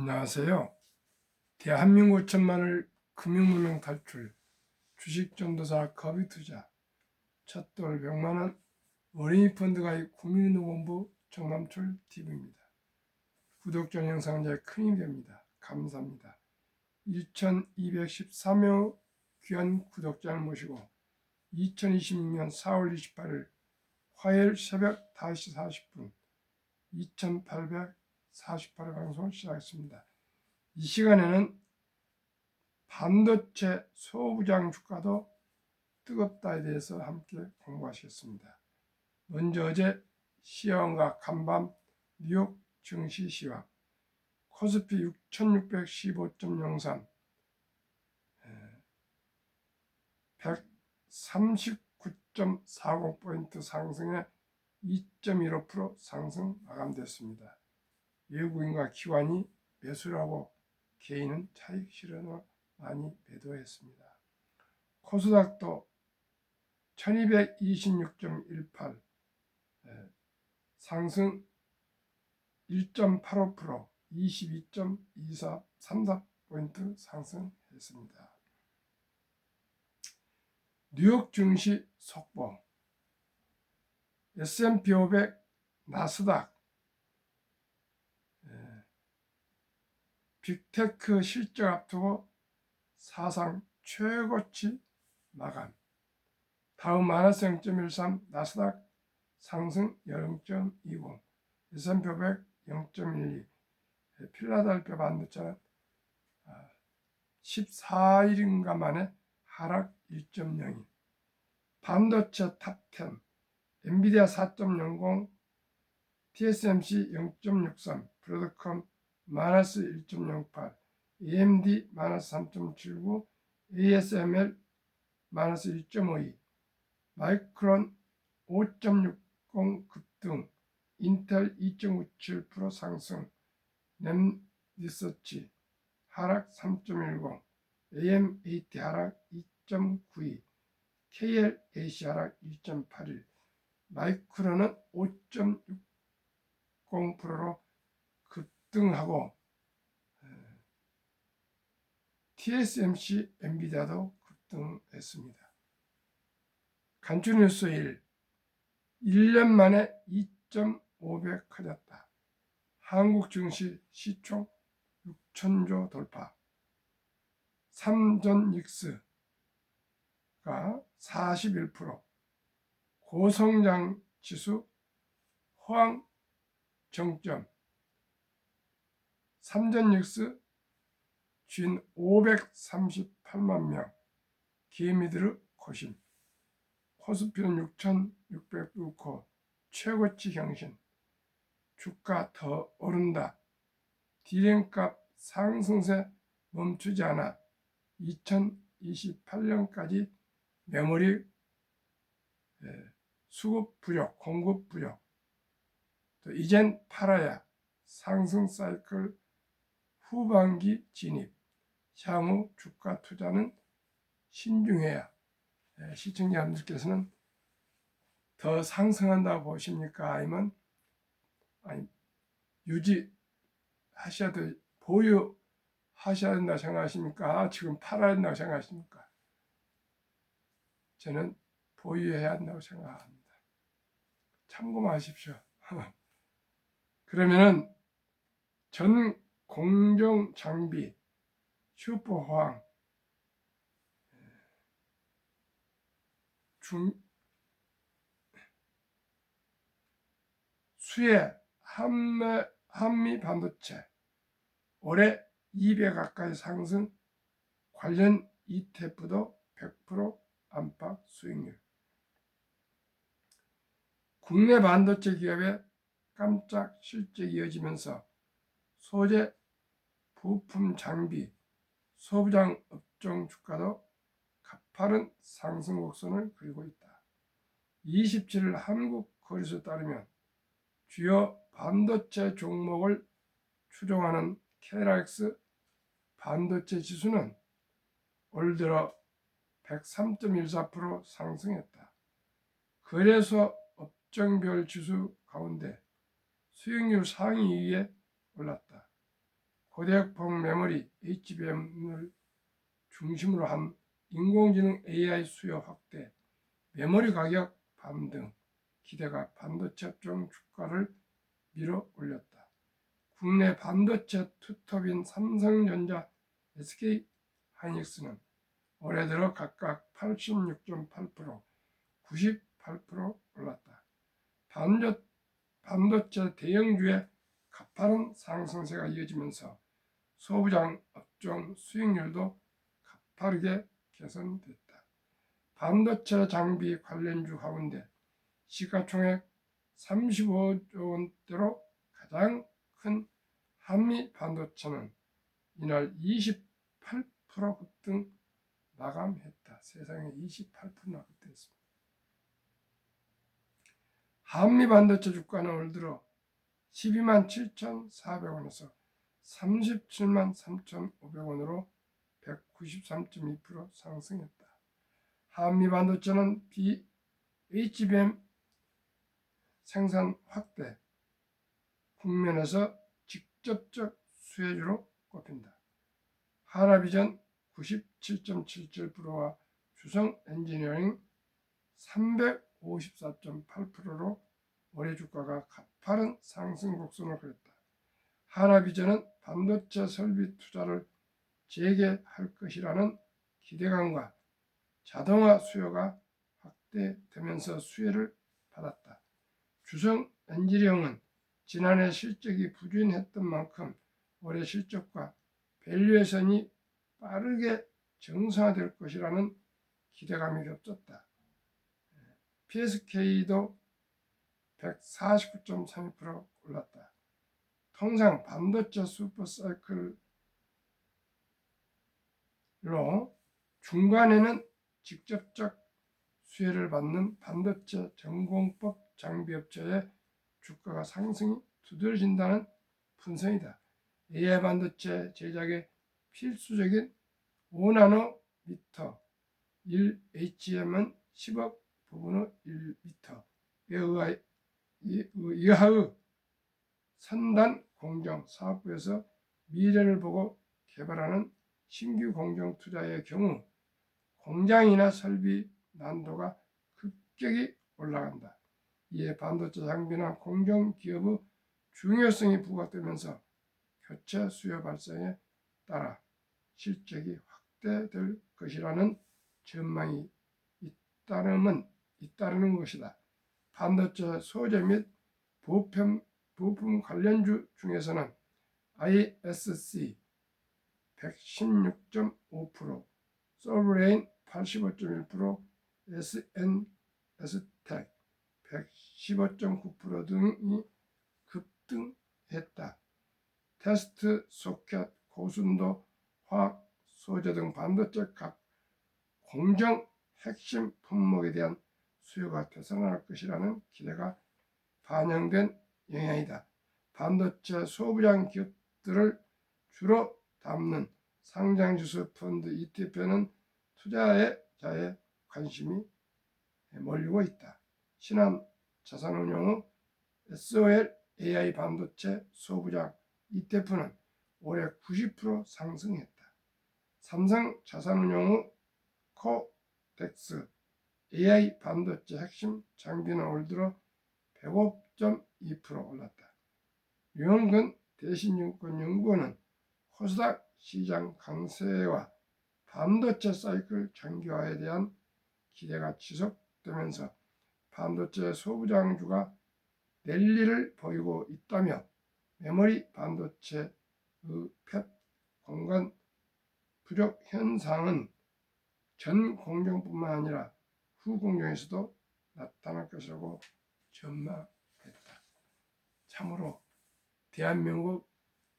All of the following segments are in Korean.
안녕하세요. 대한민국 천만을 금융무명 탈출, 주식전도사 거비투자, 첫돌 100만원 어린이 펀드가입 국민운동본부 정남철 TV입니다. 구독자 영상은 제 큰 힘이 됩니다. 감사합니다. 1213명 귀한 구독자를 모시고 2026년 4월 28일 화요일 새벽 5시 40분 2848회 방송을 시작했습니다. 이 시간에는 반도체 소부장 주가도 뜨겁다에 대해서 함께 공부하시겠습니다. 먼저 어제 시황과 간밤 뉴욕 증시 시황, 코스피 6615.03 139.40포인트 상승에 2.15% 상승 마감됐습니다. 외국인과 기관이 매수를 하고 개인은 차익 실현을 많이 매도했습니다. 코스닥도 1226.18 상승 1.85% 22.2434포인트 상승했습니다. 뉴욕 증시 속보, S&P 500, 나스닥, 빅테크 실적 앞두고 사상 최고치 마감. 다음 마이너스 0.13, 나스닥 상승 0.20, S&P 500 0.12, 필라델피아 반도체는 14일인가 만에 하락 1.02. 반도체 탑10, 엔비디아 4.00, TSMC 0.63, 브로드컴 마이너스 1.08, AMD 마이너스 3.79, ASML 마이너스 1.52, 마이크론 5.60 급등, 인텔 2.97% 상승, 램리서치 하락 3.10, AMAT 하락 2.92, KLAC 하락 2.81, 마이크론은 5.60%로 급등하고 TSMC, 엔비디아도 급등했습니다. 간추뉴스 1년 만에 2.5배 커졌다. 한국 증시 시총 6천조 돌파. 삼전 닉스가 41%, 고성장 지수 호황 정점, 삼전 닉스 쥔 538만 명, 개미들의 고심. 코스피는 6,609, 최고치 경신. 주가 더 오른다. 디램값 상승세 멈추지 않아 2028년까지 메모리 수급 부족, 공급 부족. 또 이젠 팔아야 상승 사이클 후반기 진입. 향후 주가 투자는 신중해야. 시청자분들께서는 더 상승한다고 보십니까? 아니면 유지하셔야 돼, 보유하셔야 된다고 생각하십니까? 지금 팔아야 된다고 생각하십니까? 저는 보유해야 한다고 생각합니다. 참고하십시오. 그러면은 전 공정 장비, 슈퍼호황, 수혜, 한미 반도체 올해 2배 가까이 상승, 관련 ETF도 100% 안팎 수익률. 국내 반도체 기업의 깜짝 실적이 이어지면서 소재, 부품, 장비, 소부장 업종 주가도 가파른 상승 곡선을 그리고 있다. 27일 한국거래소에 따르면 주요 반도체 종목을 추종하는 KLX 반도체 지수는 올 들어 103.14% 상승했다. 거래소 업종별 지수 가운데 수익률 상위 위에 올랐다. 고대역폭 메모리 HBM을 중심으로 한 인공지능 AI 수요 확대, 메모리 가격 반등 기대가 반도체 업종 주가를 밀어 올렸다. 국내 반도체 투톱인 삼성전자, SK하이닉스는 올해 들어 각각 86.8%, 98% 올랐다. 반도체 대형주의 가파른 상승세가 이어지면서 소부장 업종 수익률도 가파르게 개선됐다. 반도체 장비 관련주 가운데 시가총액 35조 원대로 가장 큰 한미 반도체는 이날 28% 급등 마감했다. 세상에 28%나 급등했습니다. 한미 반도체 주가는 올 들어 12만 7,400원에서 37만 3,500원으로 193.2% 상승했다. 한미 반도체는 HBM 생산 확대 국면에서 직접적 수혜주로 꼽힌다. 하나비전 97.77%와 주성 엔지니어링 354.8%로 올해 주가가 가파른 상승 곡선을 그렸다. 하나비전은 반도체 설비 투자를 재개할 것이라는 기대감과 자동화 수요가 확대되면서 수혜를 받았다. 주성 엔지니어링은 지난해 실적이 부진했던 만큼 올해 실적과 밸류에이션이 빠르게 정상화될 것이라는 기대감이 겹쳤다. PSK도 149.32% 올랐다. 통상 반도체 슈퍼사이클로 중간에는 직접적 수혜를 받는 반도체 전공법 장비업체의 주가가 상승이 두드러진다는 분석이다. AI 반도체 제작에 필수적인 5나노미터 1HM은 10억 부분의 1m에 의하의 선단 공정 사업부에서 미래를 보고 개발하는 신규 공정 투자의 경우 공장이나 설비 난도가 급격히 올라간다. 이에 반도체 장비나 공정 기업의 중요성이 부각되면서 교체 수요 발생에 따라 실적이 확대될 것이라는 전망이 잇따르는 것이다. 반도체 소재 및 부품 관련주 중에서는 ISC 116.5%, 서브레인 85.1%, SNS텍 115.9% 등이 급등했다. 테스트 소켓, 고순도 화학 소재 등 반도체 각 공정 핵심 품목에 대한 수요가 되살아날 것이라는 기대가 반영된 영향이다. 반도체 소부장 기업들을 주로 담는 상장지수 펀드 ETF에는 투자자의 관심이 몰리고 있다. 신한자산운용의 SOL AI 반도체 소부장 ETF는 올해 90% 상승했다. 삼성자산운용의 코덱스 AI 반도체 핵심 장비는 올 들어 105.2% 올랐다. 류영근 대신증권연구원은 코스닥 시장 강세와 반도체 사이클 장기화에 대한 기대가 지속되면서 반도체 소부장주가 랠리를 보이고 있다며 메모리 반도체의 팹 공간 부족 현상은 전 공정뿐만 아니라 후 공정에서도 나타날 것이라고 전망했다. 참으로 대한민국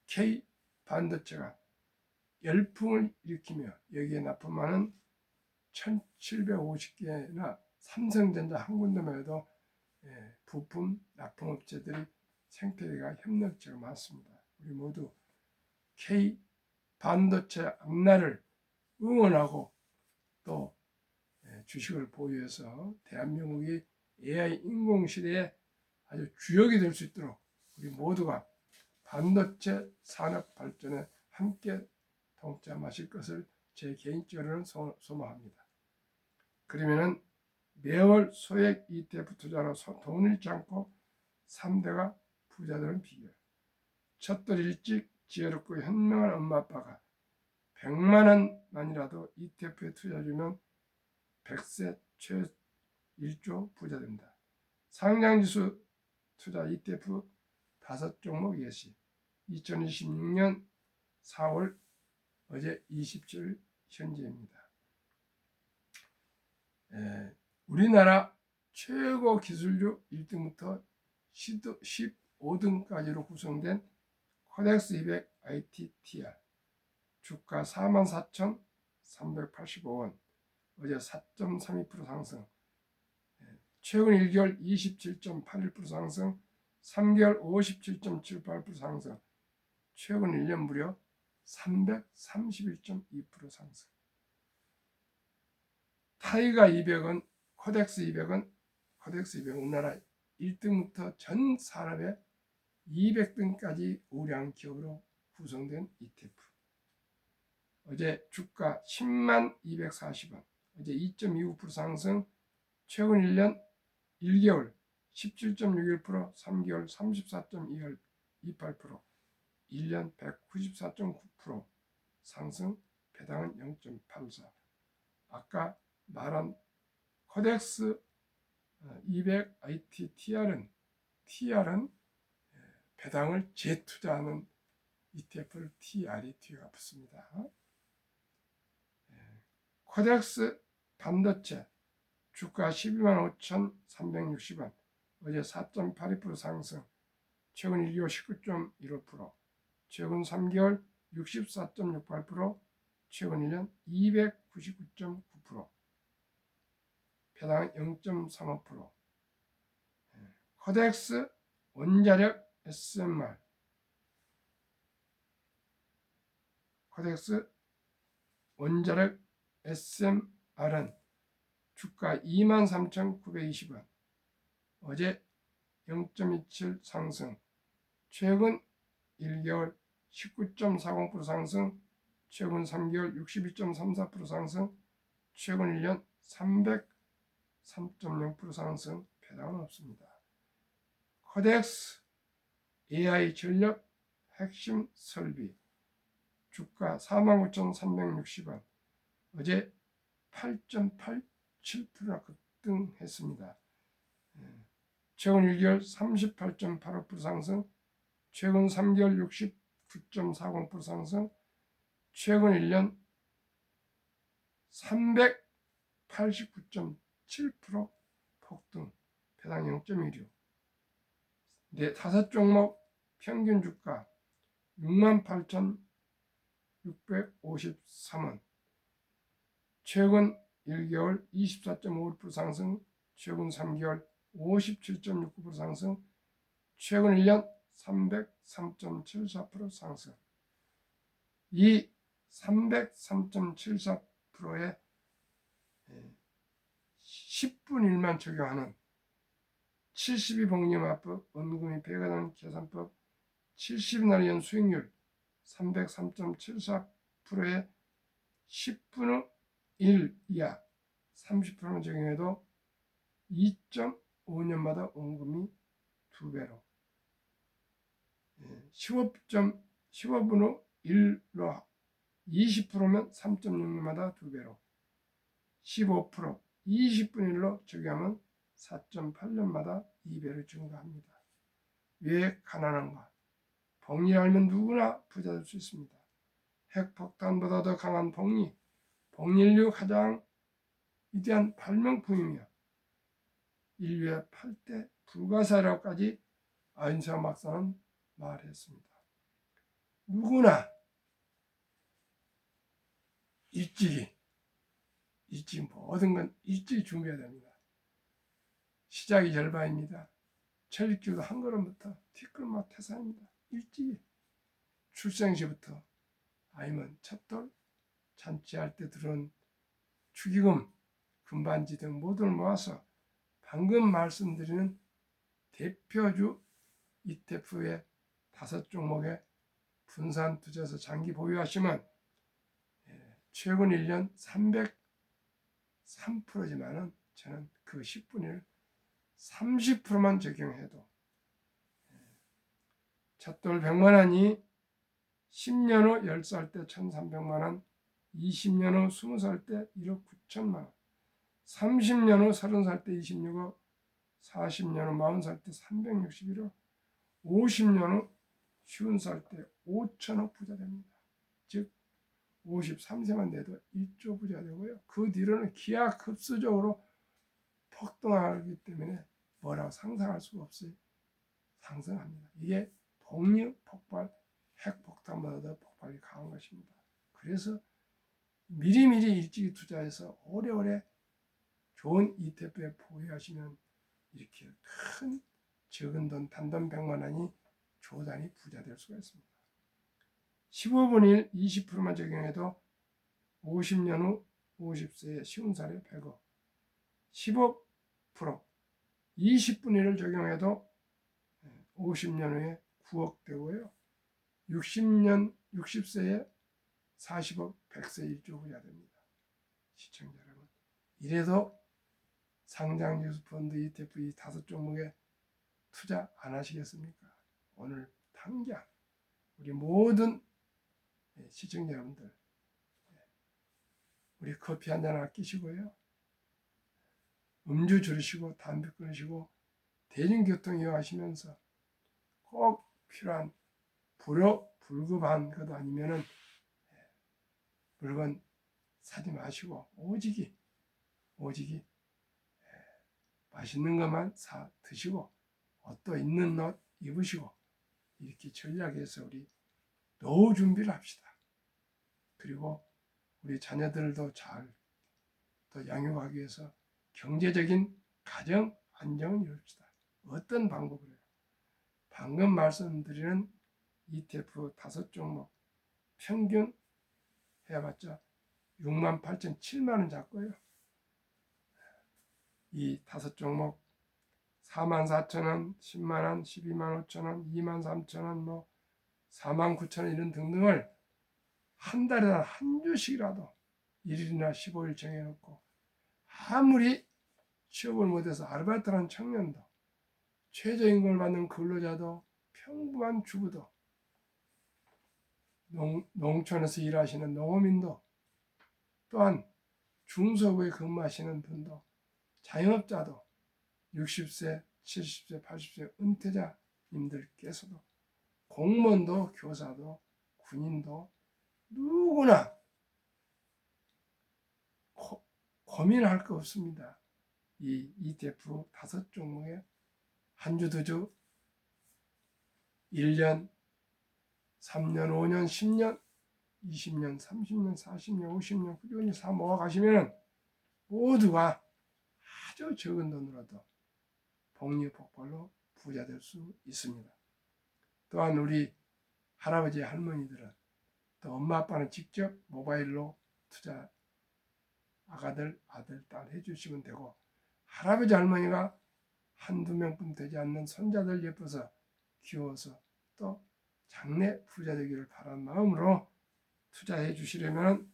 K 반도체가 열풍을 일으키며 여기에 납품하는 1750개나 삼성전자 한 군데만 해도 부품 납품업체들이 생태계가 협력체가 많습니다. 우리 모두 K 반도체 앞날을 응원하고 또 주식을 보유해서 대한민국이 AI 인공시대에 아주 주역이 될 수 있도록 우리 모두가 반도체 산업 발전에 함께 동참하실 것을 제 개인적으로는 소망합니다. 그러면은 매월 소액 ETF 투자로 돈을 잃지 않고 3대가 부자들은 비결. 첫돌 일찍 지혜롭고 현명한 엄마 아빠가 100만 원만이라도 ETF에 투자해주면 100세 최 1조 부자 됩니다. 상장지수 투자 ETF 5종목 예시. 2026년 4월 어제 27일 현재입니다. 우리나라 최고 기술주 1등부터 15등까지로 구성된 코덱스 200 ITTR 주가 44,385원 어제 4.32% 상승, 최근 1개월 27.81% 상승, 3개월 57.78% 상승, 최근 1년 무려 331.2% 상승. 타이가 200은 코덱스 200은 우리나라 1등부터 전 산업의 200등까지 우량 기업으로 구성된 ETF. 어제 주가 10만 240원, 어제 2.29% 상승, 최근 1년 1개월 17.61%, 3개월 34.28%, 1년 194.9% 상승, 배당은 0.84. 아까 말한 코덱스 200 ITTR은 배당을 재투자하는 ETF를 TR이 뒤가 붙습니다. 코덱스 반도체 주가 12만 5,360원, 어제 4.82% 상승, 최근 1개월 19.15%, 최근 3개월 64.68%, 최근 1년 299.9%, 배당은 0.35%. 코덱스 원자력 SMR, 코덱스 원자력 SMR은 주가 23,920원, 어제 0.27 상승, 최근 1개월 19.40% 상승, 최근 3개월 62.34% 상승, 최근 1년 303.0% 상승, 배당은 없습니다. 코덱스 AI 전력 핵심 설비 주가 49,360원, 어제 8.87% 급등했습니다. 최근 1개월 38.85% 상승, 최근 3개월 69.40% 상승, 최근 1년 389.7% 폭등, 배당 0.16. 네, 5종목 평균 주가 68,653원, 최근 1개월 24.51% 상승, 최근 3개월 57.69% 상승, 최근 1년 303.74% 상승. 이 303.74%에 10분 1만 적용하는 72복리마법 원금이 배가당 계산법 70날 연 수익률 303.74%에 10분의 1 이하 30%만 적용해도 2.5년마다 원금이 2배로, 15분의 1로 20%면 3.6년마다 2배로, 15% 20분의 1로 적용하면 4.8년마다 2배로 증가합니다. 왜 가난한가? 복리 알면 누구나 부자 될 수 있습니다. 핵폭탄보다 더 강한 복리, 복리인류 가장 위대한 발명품이며 인류의 8대 불가사라고까지 아인슈타인 박사는 말했습니다. 누구나 일찍이 모든 건 일찍이 준비해야 됩니다. 시작이 절반입니다. 철기도 한 걸음부터 티끌마 태산입니다. 일찍이 출생시부터 아니면 첫돌 잔치할 때 들은 축의금, 금반지 등 모두를 모아서 방금 말씀드리는 대표주 ETF에 5종목에 분산 투자해서 장기 보유하시면 최근 1년 303%지만은 저는 그 10분의 30%만 적용해도 첫돌 100만 원이 10년 후 10살 때 1,300만 원, 20년 후 20살 때 1억 9천만 원, 30년 후 30살 때 26억, 40년 후 40살 때 361억, 50년 후 50살 때 5천억 부자 됩니다. 즉 53세만 돼도 1조 부자 되고요. 그 뒤로는 기하급수적으로 폭등하기 때문에 뭐라고 상상할 수가 없어요. 상승합니다. 이게 독립 폭발, 핵폭탄보다도 폭발이 강한 것입니다. 그래서 미리미리 일찍 투자해서 오래오래 좋은 ETF에 보유하시면 이렇게 큰 적은 돈 단돈 100만 원이 조단위 부자 될 수가 있습니다. 15분의 1 20%만 적용해도 50년 후 50세에 50살에 100억, 15% 20분의 1을 적용해도 50년 후에 9억 되고요. 60세에 40억, 100세 1조 부자 됩니다. 시청자 여러분, 이래도 상장 유수 펀드 ETF 이 5종목에 투자 안 하시겠습니까? 오늘 당장 우리 모든 시청자 여러분들, 우리 커피 한잔 아끼시고요. 음주 줄이시고 담배 끊으시고 대중교통 이용하시면서 꼭 필요한 불급한 것 아니면은 물건 사지 마시고 오직이 맛있는 것만 사 드시고 옷도 있는 옷 입으시고 이렇게 전략해서 우리 노후 준비를 합시다. 그리고 우리 자녀들도 잘 더 양육하기 위해서 경제적인 가정 안정을 이룹시다. 어떤 방법으로요? 방금 말씀드리는 ETF 5종목 평균 해봤자 68,000, 7만원 잡고요. 이 5종목 44,000원, 10만원, 12만 5천원, 23,000원, 뭐 49,000원 이런 등등을 한 달에 한 주씩이라도 1일이나 15일 정해놓고 아무리 취업을 못해서 아르바이트하는 청년도 최저임금을 받는 근로자도 평범한 주부도 농촌에서 일하시는 농어민도 또한 중소부에 근무하시는 분도 자영업자도 60세, 70세, 80세 은퇴자님들께서도 공무원도 교사도 군인도 누구나 고민할 거 없습니다. 이 ETF 5종목에 한 주, 두 주, 1년, 3년, 5년, 10년, 20년, 30년, 40년, 50년 꾸준히 사 모아가시면 모두가 아주 적은 돈으로도 복리 폭발로 부자 될 수 있습니다. 또한 우리 할아버지 할머니들은 또 엄마 아빠는 직접 모바일로 투자 아가들 아들 딸 해주시면 되고 할아버지 할머니가 한두 명뿐 되지 않는 손자들 예뻐서 키워서 또 장래 부자 되기를 바라는 마음으로 투자해 주시려면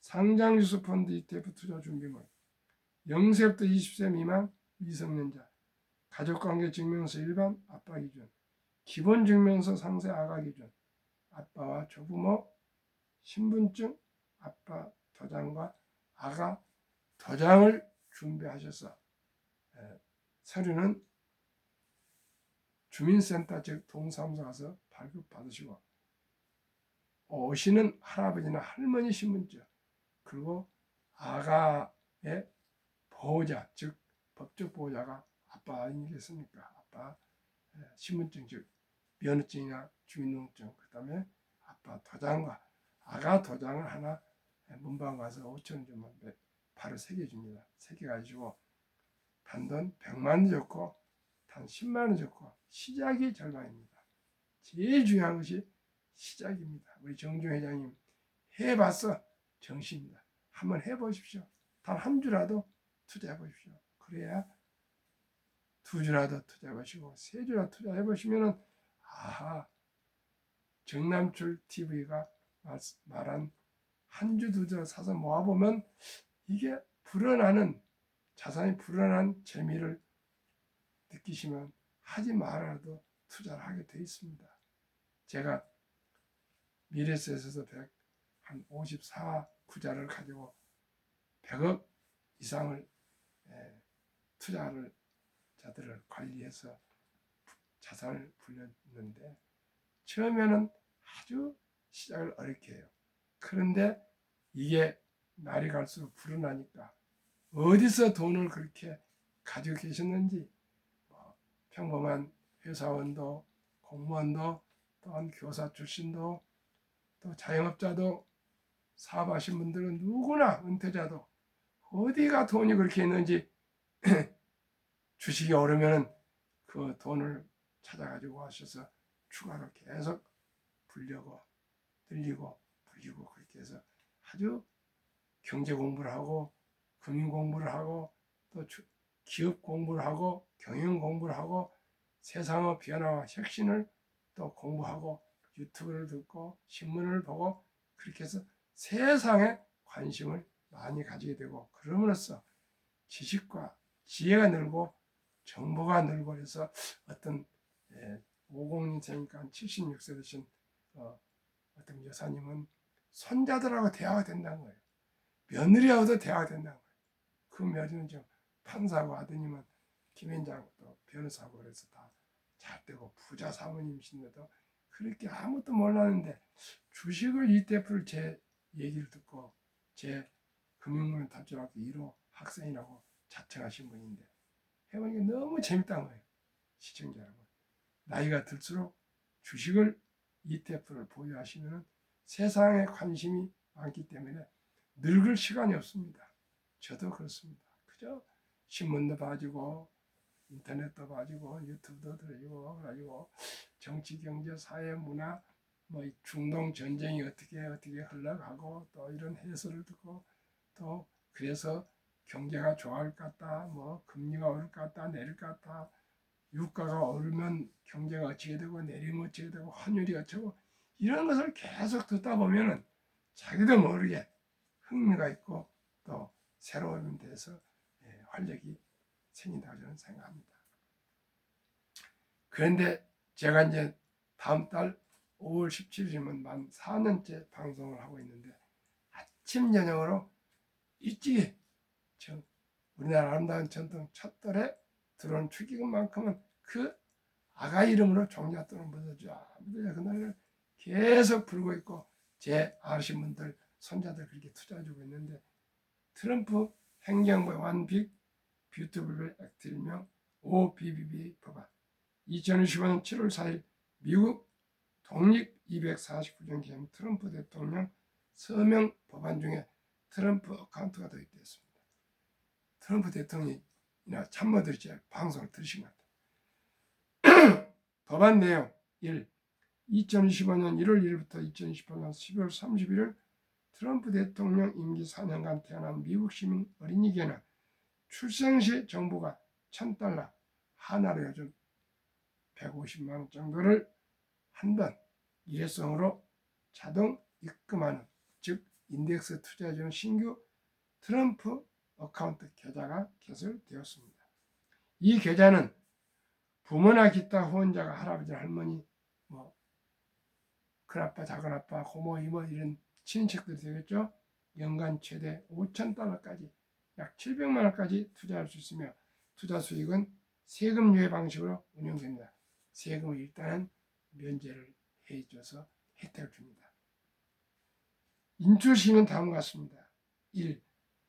상장주수 펀드 ETF 투자 준비물 0세부터 20세 미만 미성년자 가족관계 증명서 일반 아빠 기준 기본증명서 상세 아가 기준 아빠와 조부모 신분증 아빠 도장과 아가 도장을 준비하셔서 서류는 주민센터 즉 동사무소 가서 발급받으시고 오시는 할아버지나 할머니 신분증 그리고 아가의 보호자 즉 법적 보호자가 아빠 아니겠습니까? 아빠 신분증 즉 면허증이나 주민등록증 그 다음에 아빠 도장과 아가 도장을 하나 문방 가서 5,000원 주면 바로 새겨줍니다. 새겨가지고 단돈 100만 원 좋고 단 10만 원 좋고 시작이 절반입니다. 제일 중요한 것이 시작입니다. 우리 정중 회장님 해봤어 정신입니다. 한번 해보십시오. 단 한 주라도 투자해 보십시오. 그래야 두 주라도 투자해 보시고 세 주라도 투자해 보시면은 아하 정남출 TV가 말한 한 주 두 주 사서 모아보면 이게 불어나는 자산이 불어난 재미를 느끼시면 하지 말아도 투자를 하게 돼 있습니다. 제가 미래셋에서 한 54구자를 가지고 100억 이상을 투자를 자들을 관리해서 자산을 불렸는데 처음에는 아주 시작을 어렵게 해요. 그런데 이게 날이 갈수록 불어나니까 어디서 돈을 그렇게 가지고 계셨는지 평범한 회사원도 공무원도 또한 교사 출신도 또 자영업자도 사업하신 분들은 누구나 은퇴자도 어디가 돈이 그렇게 있는지 주식이 오르면 그 돈을 찾아가지고 하셔서 추가로 계속 불려고 늘리고 불리고 그렇게 해서 아주 경제 공부를 하고 금융 공부를 하고 또 기업 공부를 하고 경영 공부를 하고 세상의 변화와 혁신을 또 공부하고 유튜브를 듣고 신문을 보고 그렇게 해서 세상에 관심을 많이 가지게 되고 그럼으로써 지식과 지혜가 늘고 정보가 늘고 해서 어떤 50년생이니까 76세 되신 어떤 여사님은 손자들하고 대화가 된다는 거예요. 며느리하고도 대화가 된다는 거예요. 그 며느리는 지금 판사고 아드님은 김현장하고 또 변호사고 그래서 다 잘 되고 부자 사모님이신데도 그렇게 아무것도 몰랐는데 주식을 ETF를 제 얘기를 듣고 제 금융문 탑재학교 1호 학생이라고 자청하신 분인데 해보니까 너무 재밌다는 거예요. 시청자 여러분. 나이가 들수록 주식을 ETF를 보유하시면 세상에 관심이 많기 때문에 늙을 시간이 없습니다. 저도 그렇습니다. 그저 신문도 봐주고 인터넷도 봐주고 유튜브도 들어주고 그래가지고 정치, 경제, 사회, 문화 뭐 중동 전쟁이 어떻게 흘러가고 또 이런 해설을 듣고 또 그래서 경제가 좋아할 것 같다 뭐 금리가 오를 것 같다 내릴 것 같다 유가가 오르면 경제가 어찌게 되고 내리면 어찌게 되고 환율이 어쩌고 이런 것을 계속 듣다 보면은 자기도 모르게 흥미가 있고 또 새로운 데서 활력이 생긴다고 저는 생각합니다. 그런데 제가 이제 다음 달 5월 17일이면 만 4년째 방송을 하고 있는데 아침 저녁으로 일찍이 우리나라 아름다운 전통 첫돌에 들어온 축의금만큼은 그 아가 이름으로 종자 또는 묻어줘 그날을 계속 불고 있고 제 아신 분들 손자들 그렇게 투자해주고 있는데 트럼프 행정부의 완빅 뷰티풀 액트 일명 OBBB 법안 2025년 7월 4일 미국 독립 249년 기념 트럼프 대통령 서명 법안 중에 트럼프 어카운트가 도입되었습니다. 트럼프 대통령이나 참모들이 제 방송을 들으신 것 같아요. 법안 내용 1. 2025년 1월 1일부터 2028년 12월 31일 트럼프 대통령 임기 4년간 태어난 미국 시민 어린이에게는 출생시 정부가 $1,000 하나로 요즘 150만 원 정도를 한 번 일회성으로 자동 입금하는 즉 인덱스 투자해주는 신규 트럼프 어카운트 계좌가 개설되었습니다. 이 계좌는 부모나 기타 후원자가 할아버지 할머니 뭐 큰아빠 작은아빠 고모 이모 이런 친인척들이 되겠죠. 연간 최대 $5,000까지 약 700만 원까지 투자할 수 있으며 투자 수익은 세금 유예 방식으로 운영됩니다. 세금을 일단은 면제를 해줘서 혜택을 줍니다. 인출 시는 다음과 같습니다. 1.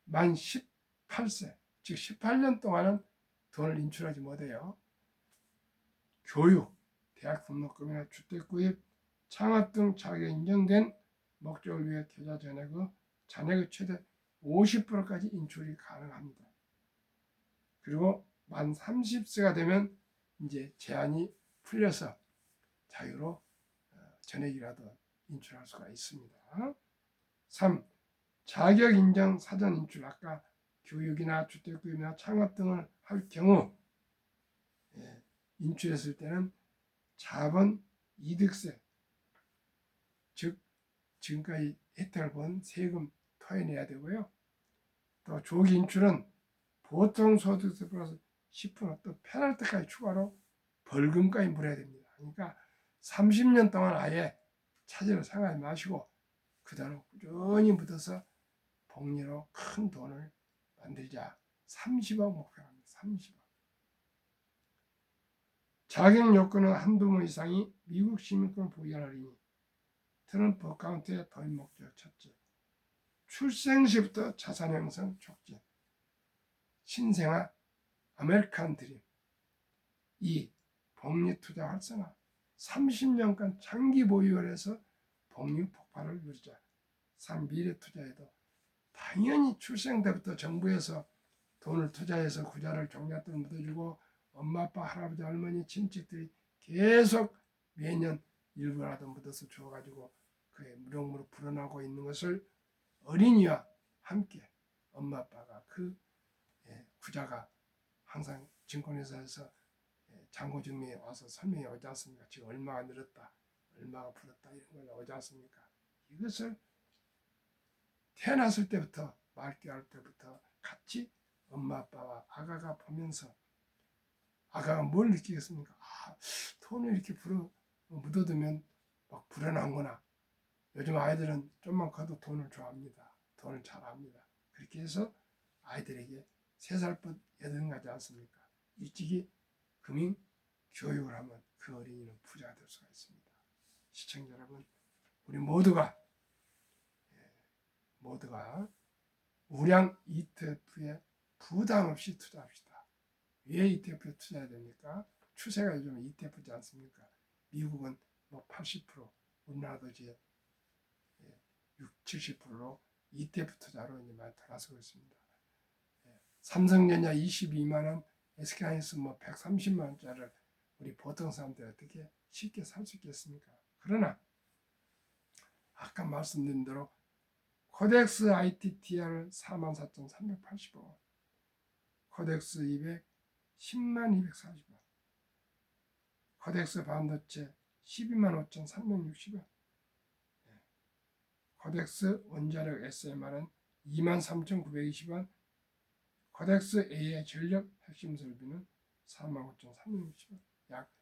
만 18세 즉 18년 동안은 돈을 인출하지 못해요. 교육, 대학 등록금이나 주택 구입, 창업 등 자격 인정된 목적을 위해 계좌 잔액의 최대 50%까지 인출이 가능합니다. 그리고 만 30세가 되면 이제 제한이 풀려서 자유로 전액이라도 인출할 수가 있습니다. 3. 자격 인정 사전 인출 아까 교육이나 주택구입이나 창업 등을 할 경우 인출했을 때는 자본 이득세 즉 지금까지 혜택을 본 세금 토해내야 되고요. 또 조기 인출은 보통 소득세 플러스 10% 또 페널티까지 추가로 벌금까지 물어야 됩니다. 그러니까 30년 동안 아예 차질을 생각하지 마시고 그 돈을 꾸준히 묻어서 복리로 큰 돈을 만들자. 30억 목표로 합니다. 30억. 자격 요건은 한두 명 이상이 미국 시민권을 보유하리니 트럼프 어카운트의 도입 목적 첫째. 출생 시부터 자산 형성 촉진. 신생아 아메리칸 드림. 2. 복리 투자 활성화. 30년간 장기 보유를 해서 복리 폭발을 누리자. 3. 미래 투자에도 당연히 출생 때부터 정부에서 돈을 투자해서 구자를 종잣돈 묻어주고 엄마 아빠 할아버지 할머니 친척들이 계속 매년 일부라도 묻어서 줘가지고 그의 무럭무럭 불어나고 있는 것을 어린이와 함께 엄마 아빠가 그 구자가 항상 증권회사에서 잔고증명에 와서 설명해 오지 않습니까? 지금 얼마가 늘었다, 얼마가 불었다 이런 걸 오지 않습니까? 이것을 태어났을 때부터 말기할 때부터 같이 엄마 아빠와 아가가 보면서 아가가 뭘 느끼겠습니까? 아, 돈을 이렇게 묻어두면 막 불어나는구나. 요즘 아이들은 좀만 커도 돈을 좋아합니다. 돈을 잘합니다. 그렇게 해서 아이들에게 3살부터 8가지 않습니까? 일찍이 금융 교육을 하면 그 어린이는 부자가 될 수가 있습니다. 시청자 여러분, 우리 모두가 우량 ETF에 부담 없이 투자합시다. 왜 ETF에 투자해야 됩니까? 추세가 요즘 ETF지 않습니까? 미국은 뭐 80%, 우리나라도 이제 60, 70%로 ETF 투자로 이제 많이 들어서고 있습니다. 삼성전자 22만 원, SK하이닉스 뭐 130만 원짜리를 우리 보통 사람들이 어떻게 쉽게 살 수 있겠습니까? 그러나 아까 말씀드린 대로 코덱스 ITTR 44,380원, 코덱스 200 10만 240원, 코덱스 반도체 12만 5,360원, 코덱스 원자력 SMR은 2만 3,920원, 코덱스 AI 전력 핵심 설비는 4만 5,360원, 약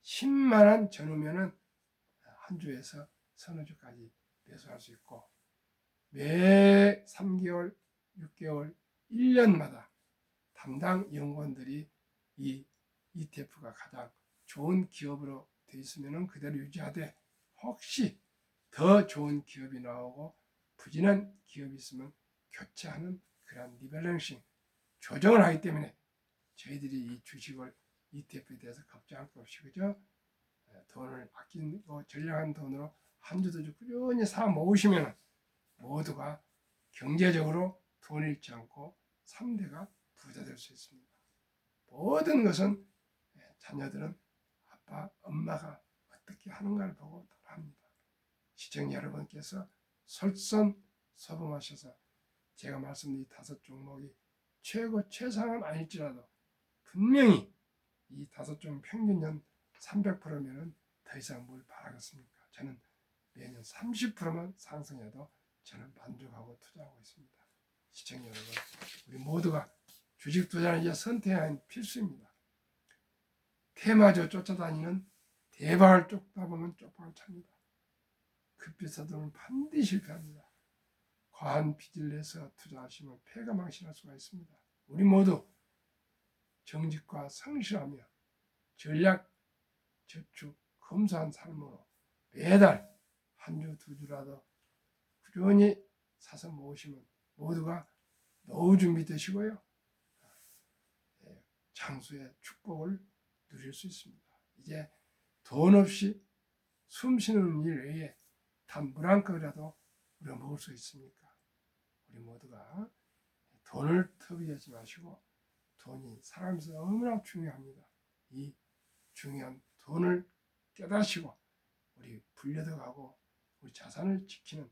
10만 원 전후면은 한 주에서 서너 주까지 매수할 수 있고 매 3개월, 6개월, 1년마다 담당 연구원들이 이 ETF가 가장 좋은 기업으로 되어 있으면 그대로 유지하되 혹시 더 좋은 기업이 나오고 부진한 기업이 있으면 교체하는 그런 리밸런싱 조정을 하기 때문에 저희들이 이 주식을 ETF에 대해서 걱정할 것 없이 그죠? 돈을 아끼고 전략한 돈으로 한 주도 주 꾸준히 사 모으시면 모두가 경제적으로 돈을 잃지 않고 3대가 부자 될 수 있습니다. 모든 것은 자녀들은 아빠, 엄마가 어떻게 하는가를 보고 따라합니다. 시청자 여러분께서 솔선수범하셔서 제가 말씀드린 5 종목이 최상은 아닐지라도 분명히 이 5 종목 평균 300%면은 더 이상 뭘 바라겠습니까? 저는 매년 30%만 상승해도 저는 만족하고 투자하고 있습니다. 시청자 여러분, 우리 모두가 주식 투자는 이제 선택한 필수입니다. 테마주 쫓아다니는 대박을 쫓다 보면 쪽박을 찹니다. 급비싼 돈은 반드시 실패합니다. 과한 빚을 내서 투자하시면 폐가 망신할 수가 있습니다. 우리 모두 정직과 성실하며 전략, 저축, 검소한 삶으로 매달 한 주, 2주라도 꾸준히 사서 모으시면 모두가 노후 준비되시고요. 장수의 축복을 누릴 수 있습니다. 이제 돈 없이 숨 쉬는 일 외에 단 물 한 컵이라도 우리가 먹을 수 있습니까? 우리 모두가 돈을 터비하지 마시고 돈이 살아가면서 너무나 중요합니다. 이 중요한 돈을 깨닫시고 우리 불려다가고 우리 자산을 지키는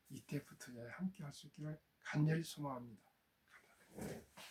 ETF 투자에 함께 할 수 있기를 간절히 소망합니다. 감사합니다.